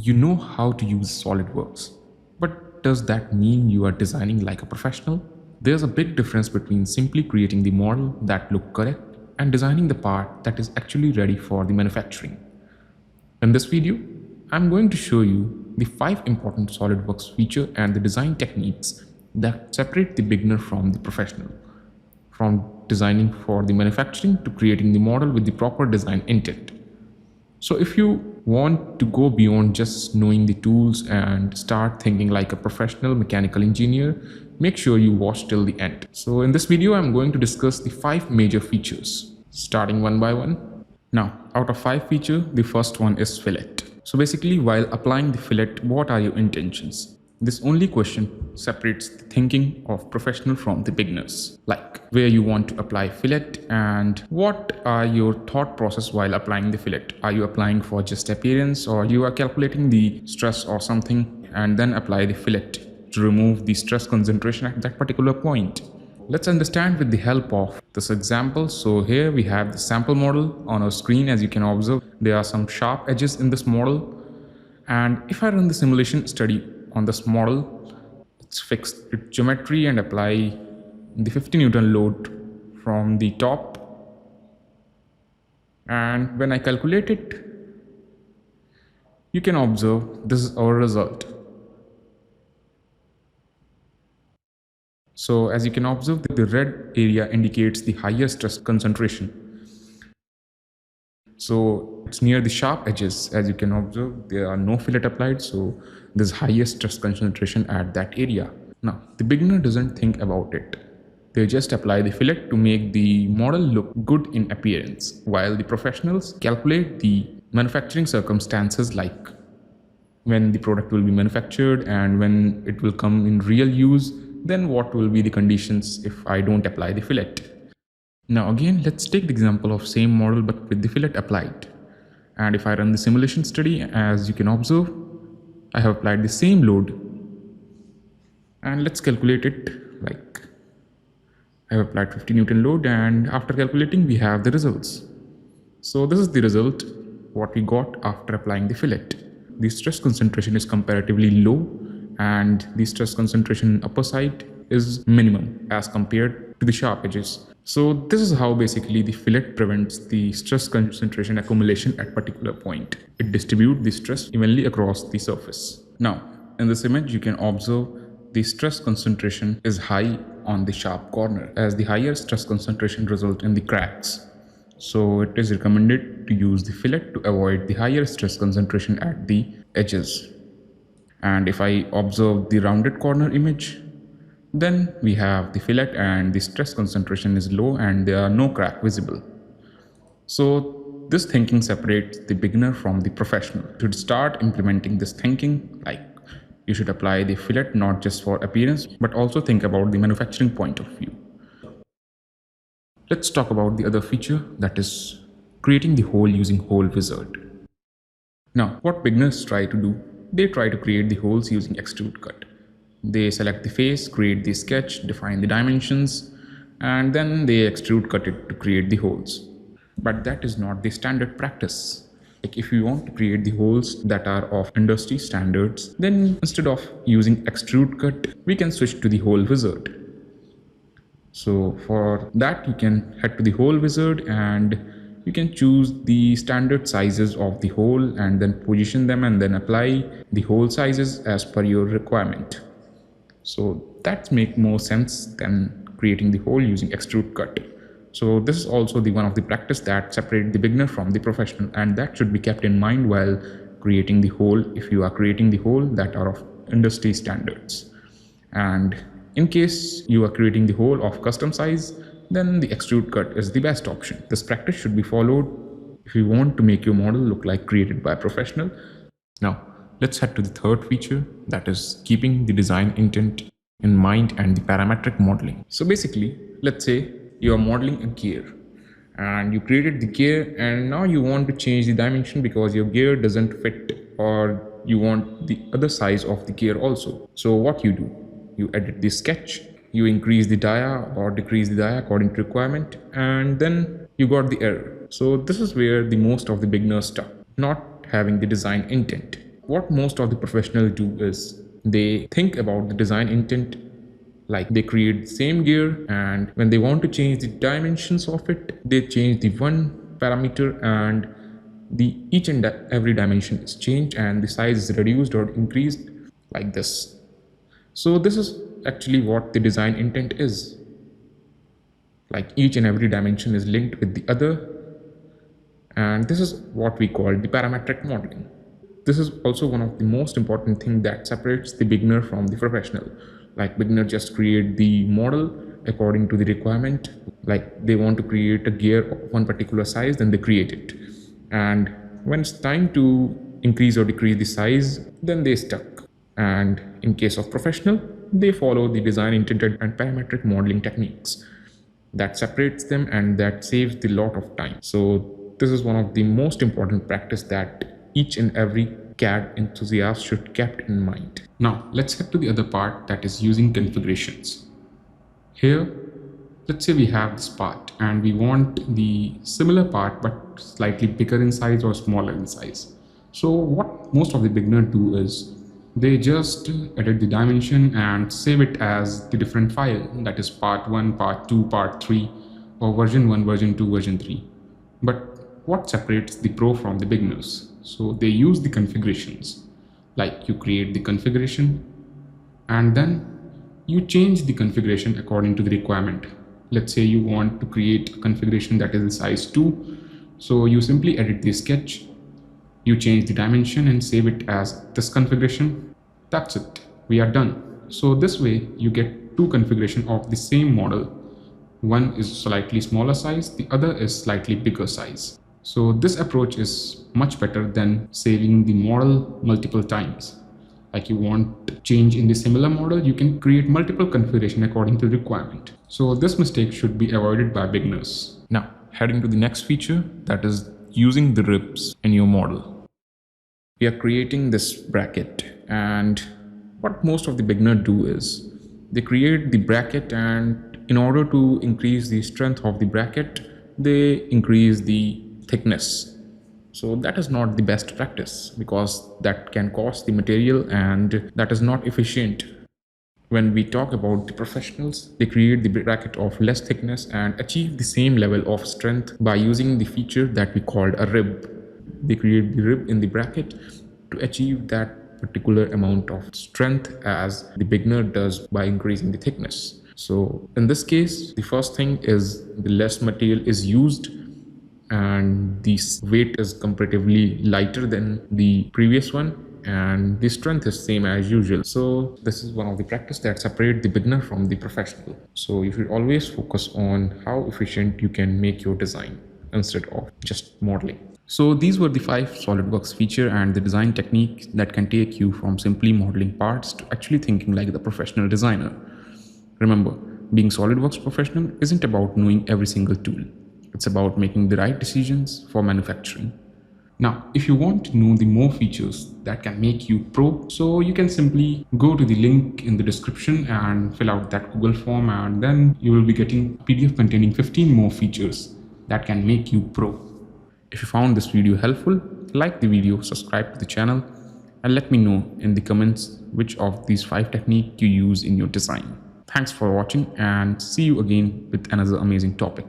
You know how to use SolidWorks, but does that mean you are designing like a professional? There's a big difference between simply creating the model that look correct and designing the part that is actually ready for the manufacturing. In this video, I'm going to show you the 5 important SolidWorks feature and the design techniques that separate the beginner from the professional, from designing for the manufacturing to creating the model with the proper design intent. So if you want to go beyond just knowing the tools and start thinking like a professional mechanical engineer, make sure you watch till the end. So in this video, I'm going to discuss the 5 major features, starting one by one. Now, out of 5 features, the first one is fillet. So basically, while applying the fillet, what are your intentions? This only question separates the thinking of professional from the beginners, like where you want to apply fillet and what are your thought process while applying the fillet. Are you applying for just appearance, or you are calculating the stress or something and then apply the fillet to remove the stress concentration at that particular point? Let's understand with the help of this example. So here we have the sample model on our screen. As you can observe, there are some sharp edges in this model. And if I run the simulation study on this model, let's fix its geometry and apply the 50 Newton load from the top. And when I calculate it, you can observe this is our result. So as you can observe, the red area indicates the higher stress concentration. So it's near the sharp edges. As you can observe, there are no fillet applied, so there's higher stress concentration at that area. Now, the beginner doesn't think about it. They just apply the fillet to make the model look good in appearance, while the professionals calculate the manufacturing circumstances, like when the product will be manufactured and when it will come in real use, then what will be the conditions if I don't apply the fillet. Now again, let's take the example of same model but with the fillet applied. And if I run the simulation study, as you can observe, I have applied the same load. And let's calculate it. Like I have applied 50 Newton load, and after calculating we have the results. So this is the result, what we got after applying the fillet. The stress concentration is comparatively low, and the stress concentration upper side is minimum as compared to the sharp edges. So this is how basically the fillet prevents the stress concentration accumulation at particular point. It distributes the stress evenly across the surface. Now, in this image, you can observe the stress concentration is high on the sharp corner, as the higher stress concentration result in the cracks. So it is recommended to use the fillet to avoid the higher stress concentration at the edges. And if I observe the rounded corner image, then we have the fillet and the stress concentration is low and there are no crack visible. So this thinking separates the beginner from the professional. You should start implementing this thinking, like you should apply the fillet not just for appearance, but also think about the manufacturing point of view. Let's talk about the other feature, that is creating the hole using hole wizard. Now, what beginners try to do, they try to create the holes using extrude cut. They select the face, create the sketch, define the dimensions, and then they extrude cut it to create the holes. But that is not the standard practice. Like if you want to create the holes that are of industry standards, then instead of using extrude cut, we can switch to the hole wizard. So for that, you can head to the hole wizard and you can choose the standard sizes of the hole and then position them and then apply the hole sizes as per your requirement. So that makes more sense than creating the hole using extrude cut. So this is also the one of the practice that separate the beginner from the professional, and that should be kept in mind while creating the hole if you are creating the hole that are of industry standards. And in case you are creating the hole of custom size, then the extrude cut is the best option. This practice should be followed if you want to make your model look like created by a professional. Now, let's head to the third feature, that is keeping the design intent in mind and the parametric modeling. So basically, let's say you are modeling a gear and you created the gear and now you want to change the dimension because your gear doesn't fit, or you want the other size of the gear also. So what you do, you edit the sketch, you increase the dia or decrease the dia according to requirement, and then you got the error. So this is where the most of the beginners stuck, not having the design intent. what most of the professionals do is they think about the design intent, like they create the same gear, and when they want to change the dimensions of it, they change the one parameter, and the each and every dimension is changed and the size is reduced or increased like this. So this is actually what the design intent is. Like each and every dimension is linked with the other, and this is what we call the parametric modeling. This is also one of the most important thing that separates the beginner from the professional. Like beginner just create the model according to the requirement. Like they want to create a gear of one particular size, then they create it. And when it's time to increase or decrease the size, then they stuck. And in case of professional, they follow the design intended and parametric modeling techniques. That separates them and that saves the lot of time. So this is one of the most important practice that each and every CAD enthusiast should keep in mind. Now let's get to the other part, that is using configurations. Here, let's say we have this part and we want the similar part but slightly bigger in size or smaller in size. So what most of the beginners do is they just edit the dimension and save it as the different file, that is part 1, part 2, part 3, or version 1, version 2, version 3. But what separates the pro from the beginners? So they use the configurations. Like you create the configuration and then you change the configuration according to the requirement. Let's say you want to create a configuration that is in size 2. So you simply edit the sketch, you change the dimension and save it as this configuration. That's it. We are done. So this way you get two configurations of the same model. One is slightly smaller size, the other is slightly bigger size. So this approach is much better than saving the model multiple times. Like you want change in the similar model, you can create multiple configuration according to the requirement. So this mistake should be avoided by beginners. Now heading to the next feature, that is using the ribs in your model. We are creating this bracket, and what most of the beginners do is they create the bracket, and in order to increase the strength of the bracket, they increase the thickness. So that is not the best practice because that can cost the material and that is not efficient. When we talk about the professionals, they create the bracket of less thickness and achieve the same level of strength by using the feature that we called a rib. They create the rib in the bracket to achieve that particular amount of strength as the beginner does by increasing the thickness. So in this case, the first thing is the less material is used and the weight is comparatively lighter than the previous one, and the strength is same as usual. So this is one of the practice that separate the beginner from the professional. So you should always focus on how efficient you can make your design instead of just modeling. So these were the 5 SolidWorks feature and the design technique that can take you from simply modeling parts to actually thinking like the professional designer. Remember, being SolidWorks professional isn't about knowing every single tool. It's about making the right decisions for manufacturing. Now, if you want to know the more features that can make you pro, so you can simply go to the link in the description and fill out that Google form, and then you will be getting a PDF containing 15 more features that can make you pro. If you found this video helpful, like the video, subscribe to the channel, and let me know in the comments which of these 5 techniques you use in your design. Thanks for watching and see you again with another amazing topic.